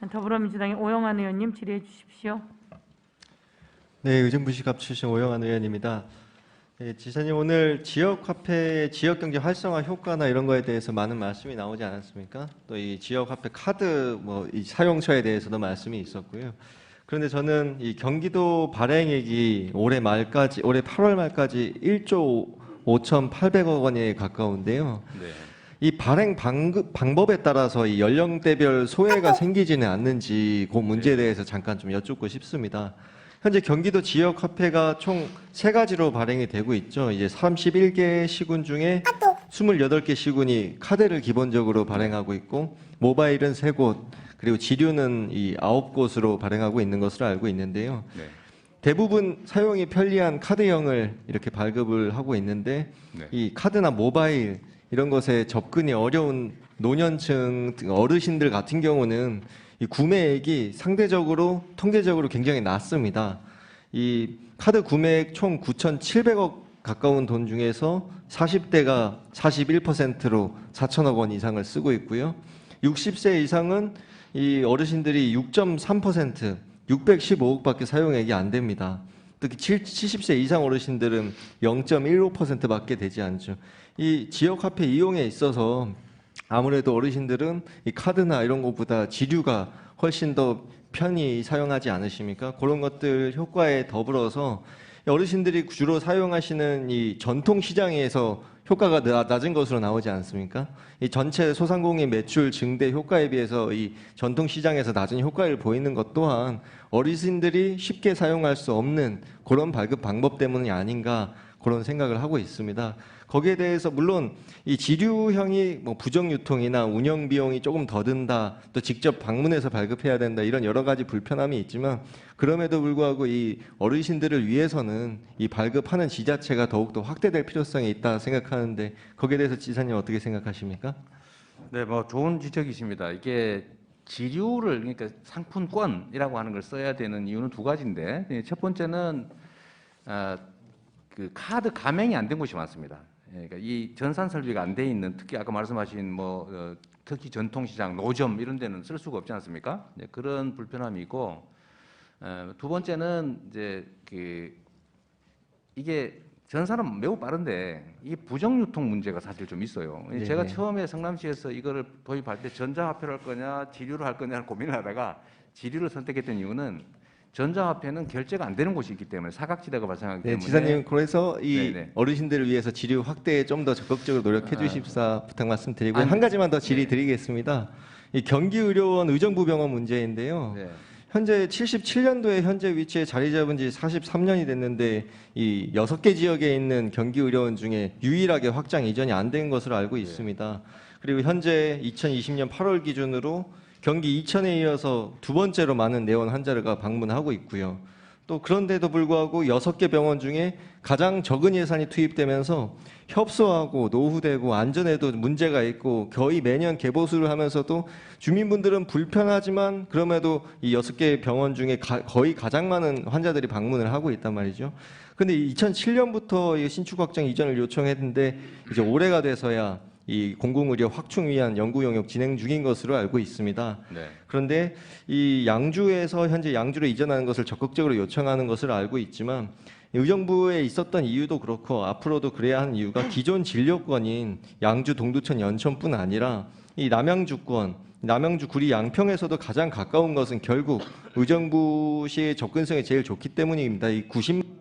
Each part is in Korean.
더불어민주당의 오영환 의원님 질의해 주십시오. 네, 의정부시갑 출신 오영환 의원입니다. 네, 지사님 오늘 지역화폐의 지역경제 활성화 효과나 이런 거에 대해서 많은 말씀이 나오지 않았습니까? 또 이 지역화폐 카드 이 사용처에 대해서도 말씀이 있었고요. 그런데 저는 이 경기도 발행액이 올해 8월 말까지 1조 5,800억 원에 가까운데요. 네. 이 발행 방법에 따라서 이 연령대별 소외가 생기지는 않는지 그 문제에 대해서 잠깐 좀 여쭙고 싶습니다. 현재 경기도 지역 화폐가 총 3가지로 발행이 되고 있죠. 이제 31개 시군 중에 28개 시군이 카드를 기본적으로 발행하고 있고, 모바일은 3곳, 그리고 지류는 이 9곳으로 발행하고 있는 것으로 알고 있는데요. 네. 대부분 사용이 편리한 카드형을 이렇게 발급을 하고 있는데, 네. 이 카드나 모바일 이런 것에 접근이 어려운 노년층 어르신들 같은 경우는 이 구매액이 상대적으로 통계적으로 굉장히 낮습니다. 이 카드 구매액 총 9,700억 가까운 돈 중에서 40대가 41%로 4천억 원 이상을 쓰고 있고요. 60세 이상은 이 어르신들이 6.3%, 615억밖에 사용액이 안 됩니다. 특히 70세 이상 어르신들은 0.15%밖에 되지 않죠. 이 지역화폐 이용에 있어서 아무래도 어르신들은 이 카드나 이런 것보다 지류가 훨씬 더 편히 사용하지 않으십니까? 그런 것들 효과에 더불어서 어르신들이 주로 사용하시는 이 전통 시장에서 효과가 낮은 것으로 나오지 않습니까? 이 전체 소상공인 매출 증대 효과에 비해서 이 전통 시장에서 낮은 효과를 보이는 것 또한 어르신들이 쉽게 사용할 수 없는 그런 발급 방법 때문이 아닌가 그런 생각을 하고 있습니다. 거기에 대해서 물론 이 지류형이 부정 유통이나 운영 비용이 조금 더 든다, 또 직접 방문해서 발급해야 된다 이런 여러 가지 불편함이 있지만 그럼에도 불구하고 이 어르신들을 위해서는 이 발급하는 지자체가 더욱더 확대될 필요성이 있다 생각하는데 거기에 대해서 지사님 어떻게 생각하십니까? 네, 좋은 지적이십니다. 이게 지류를 그러니까 상품권이라고 하는 걸 써야 되는 이유는 2가지인데 첫 번째는 그 카드 가맹이 안 된 곳이 많습니다. 그러니까 이 전산 설비가 안 돼 있는 특히 아까 말씀하신 특히 전통시장, 노점 이런 데는 쓸 수가 없지 않습니까? 네, 그런 불편함이 있고 2번째는 이제 이게 전산은 매우 빠른데 이게 부정유통 문제가 사실 좀 있어요. 네네. 제가 처음에 성남시에서 이거를 도입할 때 전자화폐를 할 거냐 지류를 할 거냐 고민을 하다가 지류를 선택했던 이유는 전자화폐는 결제가 안 되는 곳이 있기 때문에 사각지대가 발생하기 네, 때문에 지사님 그래서 이 네네. 어르신들을 위해서 지류 확대에 좀 더 적극적으로 노력해 주십사 부탁 말씀드리고요. 아니, 한 가지만 더 질의 네. 드리겠습니다. 이 경기의료원 의정부병원 문제인데요. 네. 현재 77년도에 현재 위치에 자리 잡은 지 43년이 됐는데 이 6개 지역에 있는 경기의료원 중에 유일하게 확장 이전이 안 된 것으로 알고 있습니다. 그리고 현재 2020년 8월 기준으로 경기 이천에 이어서 2번째로 많은 내원 환자가 방문하고 있고요. 또 그런데도 불구하고 6개 병원 중에 가장 적은 예산이 투입되면서 협소하고 노후되고 안전에도 문제가 있고 거의 매년 개보수를 하면서도 주민분들은 불편하지만 그럼에도 이 6개 병원 중에 거의 가장 많은 환자들이 방문을 하고 있단 말이죠. 근데 2007년부터 신축 확장 이전을 요청했는데 이제 올해가 돼서야 이 공공의료 확충 위한 연구 용역 진행 중인 것으로 알고 있습니다. 네. 그런데 이 양주에서 현재 양주로 이전하는 것을 적극적으로 요청하는 것을 알고 있지만 의정부에 있었던 이유도 그렇고 앞으로도 그래야 하는 이유가 기존 진료권인 양주, 동두천, 연천뿐 아니라 이 남양주권, 남양주 구리 양평에서도 가장 가까운 것은 결국 의정부시의 접근성이 제일 좋기 때문입니다. 이 90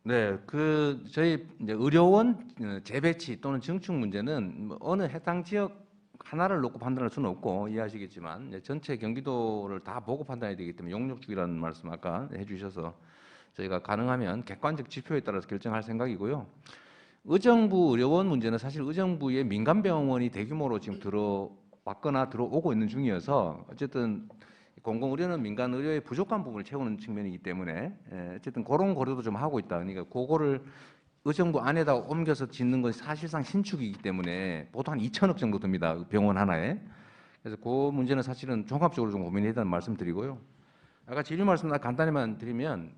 네, 저희 이제 의료원 재배치 또는 증축 문제는 어느 해당 지역 하나를 놓고 판단할 수는 없고 이해하시겠지만 전체 경기도를 다 보고 판단해야 되기 때문에 용역주기라는 말씀 아까 해주셔서 저희가 가능하면 객관적 지표에 따라서 결정할 생각이고요. 의정부 의료원 문제는 사실 의정부의 민간병원이 대규모로 지금 들어왔거나 들어오고 있는 중이어서 어쨌든 공공의료는 민간 의료의 부족한 부분을 채우는 측면이기 때문에 어쨌든 그런 고려도 좀 하고 있다. 그러니까 그거를 의정부 안에다 옮겨서 짓는 것이 사실상 신축이기 때문에 보통 한 2천억 정도 듭니다. 병원 하나에. 그래서 그 문제는 사실은 종합적으로 좀 고민해야 된다는 말씀 드리고요. 아까 진료 말씀 간단히만 드리면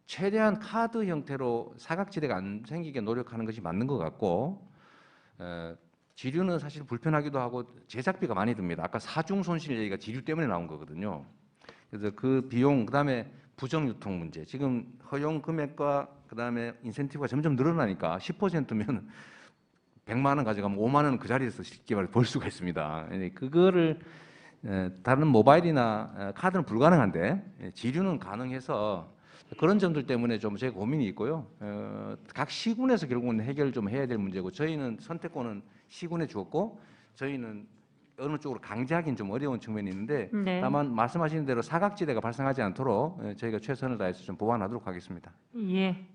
최대한 카드 형태로 사각지대가 안 생기게 노력하는 것이 맞는 것 같고, 지류는 사실 불편하기도 하고 제작비가 많이 듭니다. 아까 사중 손실 얘기가 지류 때문에 나온 거거든요. 그래서 그 비용, 그다음에 부정 유통 문제. 지금 허용 금액과 그다음에 인센티브가 점점 늘어나니까 10%면 100만 원 가져가면 5만 원은 그 자리에서 쉽게 말해 벌 수가 있습니다. 그거를 다른 모바일이나 카드는 불가능한데 지류는 가능해서 그런 점들 때문에 좀 제 고민이 있고요. 각 시군에서 결국은 해결 좀 해야 될 문제고, 저희는 선택권은 시군에 주었고 저희는 어느 쪽으로 강제하기는 좀 어려운 측면이 있는데, 네. 다만 말씀하시는 대로 사각지대가 발생하지 않도록 저희가 최선을 다해서 좀 보완하도록 하겠습니다. 예.